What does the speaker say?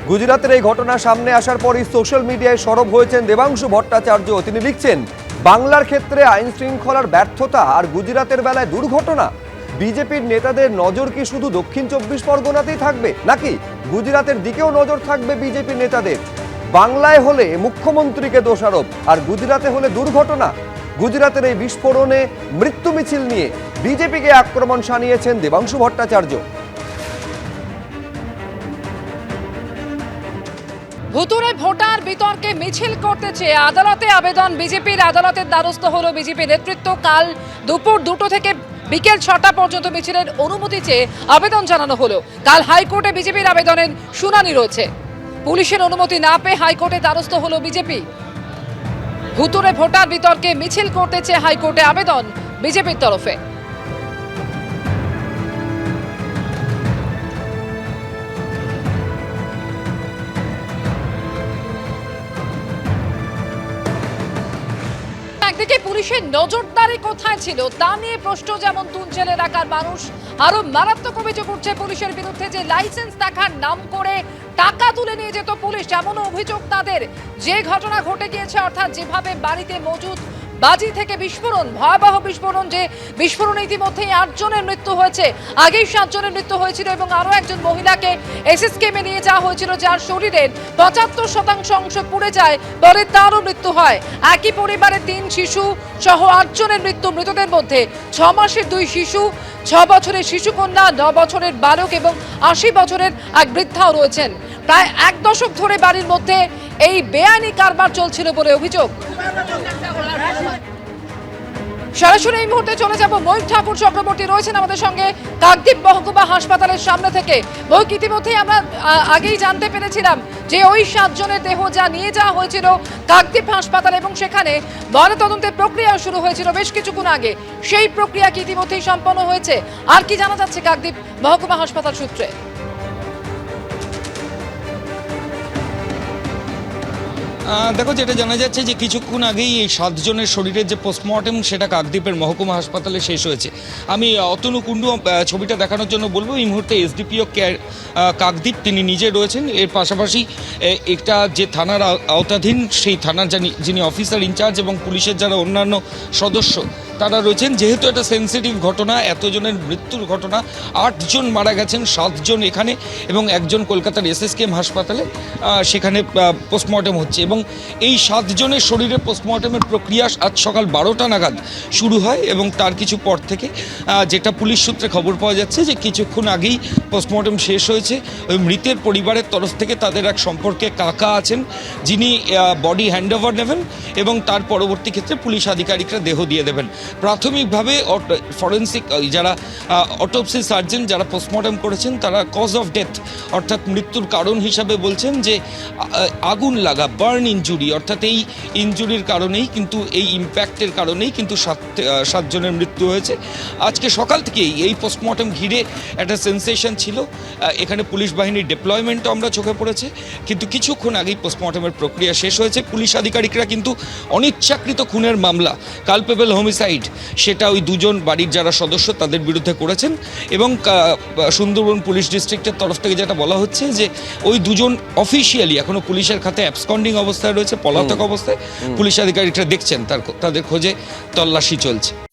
গুজরাতের এই ঘটনা সামনে আসার পরই সোশ্যাল মিডিয়ায় সরব হয়েছেন দেবাংশু ভট্টাচার্য। তিনি লিখছেন, বাংলার ক্ষেত্রে আইন শৃঙ্খলার ব্যর্থতা আর গুজরাতের বেলায় দুর্ঘটনা। বিজেপির নেতাদের নজর কি শুধু দক্ষিণ 24 পরগনাতেই থাকবে, নাকি গুজরাতের দিকেও নজর থাকবে বিজেপি নেতাদের? বাংলায় হলে মুখ্যমন্ত্রীকে দোষারোপ, আর গুজরাতে হলে দুর্ঘটনা। গুজরাতের এই বিস্ফোরণে মৃত্যু মিছিল নিয়ে বিজেপিকে আক্রমণ শানিয়েছেন দেবাংশু ভট্টাচার্য। ভুতুড়ে ভোটার বিতর্কে মিছিল করতে চেয়ে আদালতে আবেদন বিজেপির। আদালতের দ্বারস্থ হলো বিজেপি নেতৃত্ব। কাল দুপুর 2টো থেকে বিকেল 6টা পর্যন্ত মিছিলের অনুমতি চেয়ে আবেদন জানানো হলো। কাল হাইকোর্টে বিজেপির আবেদনের শুনানি রয়েছে। পুলিশের অনুমতি না পেয়ে হাইকোর্টে দ্বারস্থ হলো বিজেপি। ভুতুড়ে ভোটার বিতর্কে মিছিল করতে চেয়ে হাইকোর্টে আবেদন বিজেপির তরফে। একদিকে পুলিশের নজরদারি কোথায় ছিল তা নিয়ে প্রশ্ন যেমন তুলছেন এলাকার মানুষ, আরো মারাত্মক অভিযোগ উঠছে পুলিশের বিরুদ্ধে যে লাইসেন্স দেখার নাম করে টাকা তুলে নিয়ে যেত পুলিশ। এমন অভিযোগ তাদের। যে ঘটনা ঘটে গিয়েছে, অর্থাৎ যেভাবে বাড়িতে মজুদ বাজি থেকে বিস্ফোরণ, ভয়াবহ বিস্ফোরণ, যে বিস্ফোরণে ইতিমধ্যেই 8 জনের মৃত্যু হয়েছে, আগেই 7 জনের মৃত্যু হয়েছিল এবং আরো একজন মহিলাকে এসএসকেএমে নিয়ে যাওয়া হয়েছিল, যার শরীরের 75% অংশ পুড়ে যায়, পরে তারও মৃত্যু হয়। একই পরিবারে 3 শিশু সহ 8 জনের মৃত্যু। মৃতদের মধ্যে 6 মাসের 2 শিশু, 6 বছরের শিশুকন্যা, 9 বছরের বালক এবং 80 বছরের এক বৃদ্ধাও রয়েছেন। প্রায় 1 দশক ধরে বাড়ির মধ্যে এই বেআইনি কারবার চলছিল বলে অভিযোগ। সরাসরি এই মুহূর্তে চলে যাব, ময়ূক ঠাকুর চক্রবর্তী রয়েছেন আমাদের সঙ্গে কাকদ্বীপ মহকুমা হাসপাতালের সামনে থেকে। ময়ূক, ইতিমধ্যেই আমরা আগেই জানতে পেরেছিলাম যে ওই 7 জনের দেহ যা নিয়ে যাওয়া হয়েছিল কাকদ্বীপ হাসপাতাল এবং সেখানে ময়নাতদন্তের প্রক্রিয়া শুরু হয়েছিল বেশ কিছুক্ষণ আগে। সেই প্রক্রিয়া কি ইতিমধ্যেই সম্পন্ন হয়েছে? আর কি জানা যাচ্ছে কাকদ্বীপ মহকুমা হাসপাতাল সূত্রে? দেখো, যেটা জানা যাচ্ছে যে কিছুক্ষণ আগেই এই 7 জনের শরীরের যে পোস্টমর্টেম সেটা কাকদ্বীপের মহকুমা হাসপাতালে শেষ হয়েছে। আমি অতনু কুণ্ডু ছবিটা দেখানোর জন্য বলবো। এই মুহূর্তে এসডিপিও কাকদ্বীপ তিনি নিজে রয়েছেন। এর পাশাপাশি একটা যে থানার আওতাধীন সেই থানার যিনি অফিসার ইনচার্জ এবং পুলিশের যারা অন্যান্য সদস্য তারা রয়েছেন। যেহেতু এটা সেন্সিটিভ ঘটনা, এতজনের মৃত্যুর ঘটনা, 8 জন মারা গেছেন, 7 জন এখানে এবং একজন কলকাতার এসএসকেএম হাসপাতালে সেখানে পোস্টমর্টেম হচ্ছে। এবং এই 7 জনের শরীরে পোস্টমর্টেমের প্রক্রিয়া আজ সকাল 12টা নাগাদ শুরু হয় এবং তার কিছু পর থেকে যেটা পুলিশ সূত্রে খবর পাওয়া যাচ্ছে যে কিছুক্ষণ আগেই পোস্টমর্টেম শেষ হয়েছে। ওই মৃতের পরিবারের তরফ থেকে তাদের এক সম্পর্কে কাকা আছেন যিনি বডি হ্যান্ডওভার নেবেন এবং তার পরবর্তী ক্ষেত্রে পুলিশ আধিকারিকরা দেহ দিয়ে দেবেন। প্রাথমিকভাবে ফরেন্সিক যারা অটোপসি সার্জন যারা পোস্টমর্টম করেছেন তারা কজ অফ ডেথ অর্থাৎ মৃত্যুর কারণ হিসাবে বলছেন যে আগুন লাগা, বার্ন ইনজুরি, অর্থাৎ এই ইনজুরির কারণেই কিন্তু এই ইম্প্যাক্টের কারণেই কিন্তু 7 জনের মৃত্যু হয়েছে। আজকে সকাল থেকেই এই পোস্টমর্টম ঘিরে একটা সেন্সেশন ছিল। এখানে পুলিশ বাহিনীর ডিপ্লয়মেন্টও আমরা চোখে পড়েছে, কিন্তু কিছুক্ষণ আগেই পোস্টমর্টমের প্রক্রিয়া শেষ হয়েছে। পুলিশ আধিকারিকরা কিন্তু অনিচ্ছাকৃত খুনের মামলা, কালপেবল হোমিসাইড, সেটা ওই 2 জন বাড়ির যারা সদস্য তাদের বিরুদ্ধে করেছেন। এবং সুন্দরবন পুলিশ ডিস্ট্রিক্টের তরফ থেকে যেটা বলা হচ্ছে যে ওই 2 জন অফিসিয়ালি এখনো পুলিশের খাতে অ্যাবসকন্ডিং অবস্থায় রয়েছে, পলাতক অবস্থায়। পুলিশ আধিকারিকরা দেখছেন, তাদের খোঁজে তল্লাশি চলছে।